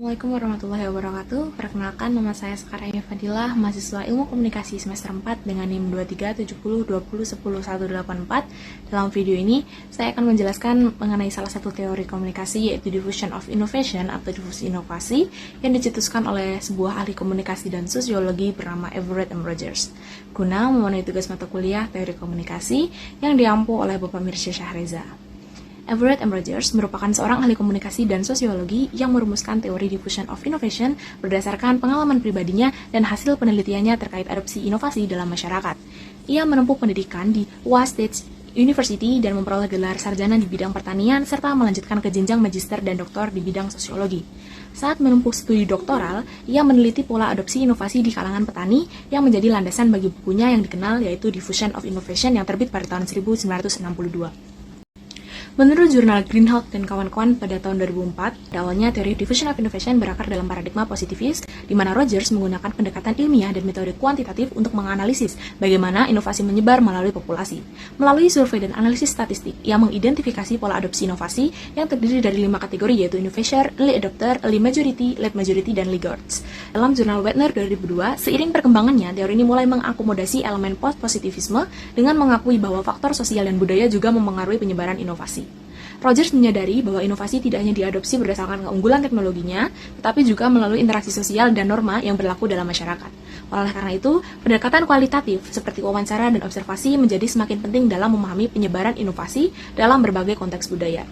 Assalamualaikum warahmatullahi wabarakatuh. Perkenalkan, nama saya Sakarya Fadilah, mahasiswa Ilmu Komunikasi semester 4 dengan NIM 237020101884. Dalam video ini, saya akan menjelaskan mengenai salah satu teori komunikasi, yaitu diffusion of innovation atau difusi inovasi, yang dicetuskan oleh sebuah ahli komunikasi dan sosiologi bernama Everett M. Rogers, guna memenuhi tugas mata kuliah teori komunikasi yang diampu oleh Bapak Mirsya Syahreza. Everett M. Rogers merupakan seorang ahli komunikasi dan sosiologi yang merumuskan teori diffusion of innovation berdasarkan pengalaman pribadinya dan hasil penelitiannya terkait adopsi inovasi dalam masyarakat. Ia menempuh pendidikan di Washington State University dan memperoleh gelar sarjana di bidang pertanian serta melanjutkan ke jenjang magister dan doktor di bidang sosiologi. Saat menempuh studi doktoral, ia meneliti pola adopsi inovasi di kalangan petani yang menjadi landasan bagi bukunya yang dikenal yaitu Diffusion of Innovation yang terbit pada tahun 1962. Menurut jurnal Greenhalgh dan kawan-kawan pada tahun 2004, awalnya teori diffusion of innovation berakar dalam paradigma positivis, di mana Rogers menggunakan pendekatan ilmiah dan metode kuantitatif untuk menganalisis bagaimana inovasi menyebar melalui populasi. Melalui survei dan analisis statistik, ia mengidentifikasi pola adopsi inovasi yang terdiri dari 5 kategori yaitu innovator, early adopter, early majority, late majority, dan laggards. Dalam jurnal Wagner 2002, seiring perkembangannya, teori ini mulai mengakomodasi elemen post-positivisme dengan mengakui bahwa faktor sosial dan budaya juga mempengaruhi penyebaran inovasi. Rogers menyadari bahwa inovasi tidak hanya diadopsi berdasarkan keunggulan teknologinya, tetapi juga melalui interaksi sosial dan norma yang berlaku dalam masyarakat. Oleh karena itu, pendekatan kualitatif seperti wawancara dan observasi menjadi semakin penting dalam memahami penyebaran inovasi dalam berbagai konteks budaya.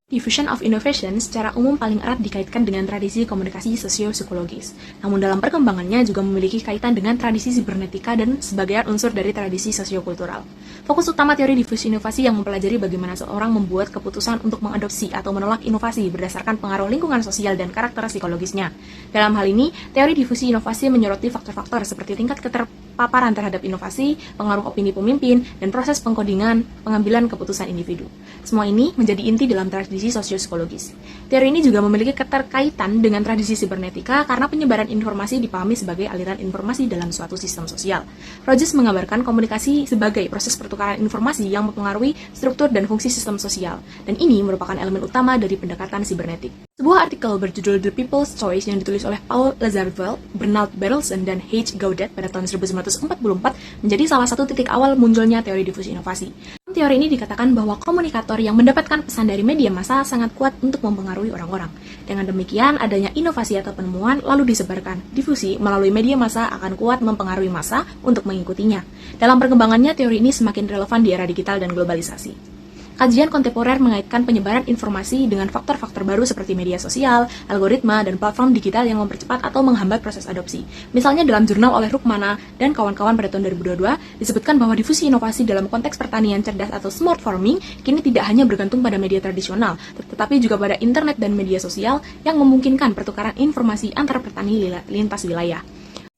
Diffusion of innovation secara umum paling erat dikaitkan dengan tradisi komunikasi sosio-psikologis. Namun dalam perkembangannya juga memiliki kaitan dengan tradisi sibernetika dan sebagian unsur dari tradisi sosiokultural. Fokus utama teori diffusi inovasi yang mempelajari bagaimana seorang membuat keputusan untuk mengadopsi atau menolak inovasi berdasarkan pengaruh lingkungan sosial dan karakter psikologisnya. Dalam hal ini, teori diffusi inovasi menyoroti faktor-faktor seperti tingkat keterpaparan terhadap inovasi, pengaruh opini pemimpin, dan proses pengkodingan pengambilan keputusan individu. Semua ini menjadi inti dalam tradisi sosio-psikologis. Teori ini juga memiliki keterkaitan dengan tradisi sibernetika karena penyebaran informasi dipahami sebagai aliran informasi dalam suatu sistem sosial. Rogers menggambarkan komunikasi sebagai proses pertukaran informasi yang mempengaruhi struktur dan fungsi sistem sosial, dan ini merupakan elemen utama dari pendekatan sibernetik. Sebuah artikel berjudul The People's Choice yang ditulis oleh Paul Lazarsfeld, Bernard Berelson, dan H. Gaudet pada tahun 1944 menjadi salah satu titik awal munculnya teori difusi inovasi. Teori ini dikatakan bahwa komunikator yang mendapatkan pesan dari media massa sangat kuat untuk mempengaruhi orang-orang. Dengan demikian, adanya inovasi atau penemuan lalu disebarkan. Difusi melalui media massa akan kuat mempengaruhi massa untuk mengikutinya. Dalam perkembangannya, teori ini semakin relevan di era digital dan globalisasi. Kajian kontemporer mengaitkan penyebaran informasi dengan faktor-faktor baru seperti media sosial, algoritma, dan platform digital yang mempercepat atau menghambat proses adopsi. Misalnya dalam jurnal oleh Rukmana dan kawan-kawan pada tahun 2022, disebutkan bahwa difusi inovasi dalam konteks pertanian cerdas atau smart farming kini tidak hanya bergantung pada media tradisional, tetapi juga pada internet dan media sosial yang memungkinkan pertukaran informasi antar petani lintas wilayah.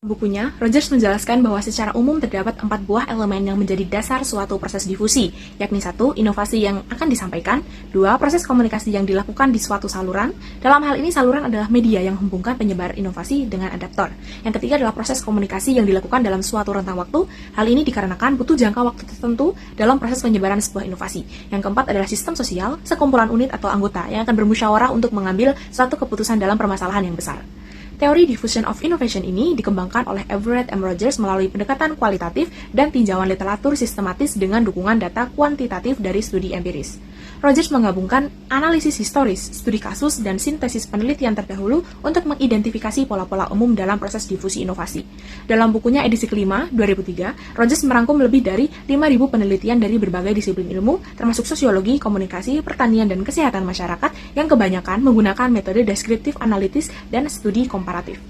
Bukunya, Rogers menjelaskan bahwa secara umum terdapat 4 buah elemen yang menjadi dasar suatu proses difusi, yakni 1. Inovasi yang akan disampaikan, 2. Proses komunikasi yang dilakukan di suatu saluran, dalam hal ini saluran adalah media yang menghubungkan penyebar inovasi dengan adaptor. Yang ketiga adalah proses komunikasi yang dilakukan dalam suatu rentang waktu, hal ini dikarenakan butuh jangka waktu tertentu dalam proses penyebaran sebuah inovasi. Yang keempat adalah sistem sosial, sekumpulan unit atau anggota yang akan bermusyawarah untuk mengambil suatu keputusan dalam permasalahan yang besar. Teori diffusion of innovation ini dikembangkan oleh Everett M. Rogers melalui pendekatan kualitatif dan tinjauan literatur sistematis dengan dukungan data kuantitatif dari studi empiris. Rogers menggabungkan analisis historis, studi kasus, dan sintesis penelitian terdahulu untuk mengidentifikasi pola-pola umum dalam proses difusi inovasi. Dalam bukunya edisi kelima, 2003, Rogers merangkum lebih dari 5.000 penelitian dari berbagai disiplin ilmu, termasuk sosiologi, komunikasi, pertanian, dan kesehatan masyarakat yang kebanyakan menggunakan metode deskriptif analitis dan studi komparatif.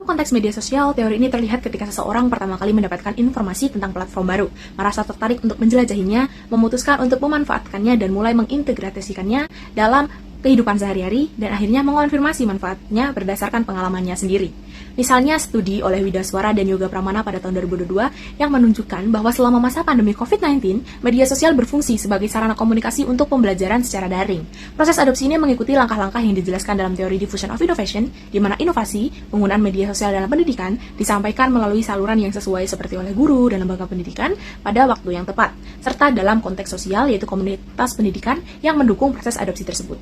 Dalam konteks media sosial, teori ini terlihat ketika seseorang pertama kali mendapatkan informasi tentang platform baru, merasa tertarik untuk menjelajahinya, memutuskan untuk memanfaatkannya dan mulai mengintegrasikannya dalam kehidupan sehari-hari, dan akhirnya mengonfirmasi manfaatnya berdasarkan pengalamannya sendiri. Misalnya studi oleh Widaswara dan Yoga Pramana pada tahun 2022 yang menunjukkan bahwa selama masa pandemi COVID-19, media sosial berfungsi sebagai sarana komunikasi untuk pembelajaran secara daring. Proses adopsi ini mengikuti langkah-langkah yang dijelaskan dalam teori diffusion of innovation, di mana inovasi, penggunaan media sosial dalam pendidikan, disampaikan melalui saluran yang sesuai seperti oleh guru dan lembaga pendidikan pada waktu yang tepat, serta dalam konteks sosial yaitu komunitas pendidikan yang mendukung proses adopsi tersebut.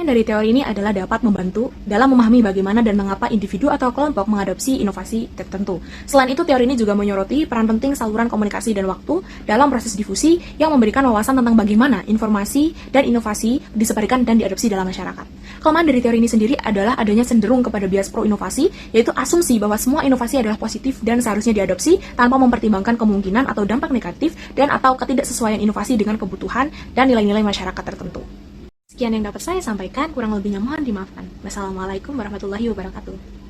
Yang dari teori ini adalah dapat membantu dalam memahami bagaimana dan mengapa individu atau kelompok mengadopsi inovasi tertentu. Selain itu, teori ini juga menyoroti peran penting saluran komunikasi dan waktu dalam proses difusi yang memberikan wawasan tentang bagaimana informasi dan inovasi disebarkan dan diadopsi dalam masyarakat. Kelemahan dari teori ini sendiri adalah adanya cenderung kepada bias pro-inovasi, yaitu asumsi bahwa semua inovasi adalah positif dan seharusnya diadopsi tanpa mempertimbangkan kemungkinan atau dampak negatif dan atau ketidaksesuaian inovasi dengan kebutuhan dan nilai-nilai masyarakat tertentu. Sekian yang dapat saya sampaikan, kurang lebihnya mohon dimaafkan. Wassalamualaikum warahmatullahi wabarakatuh.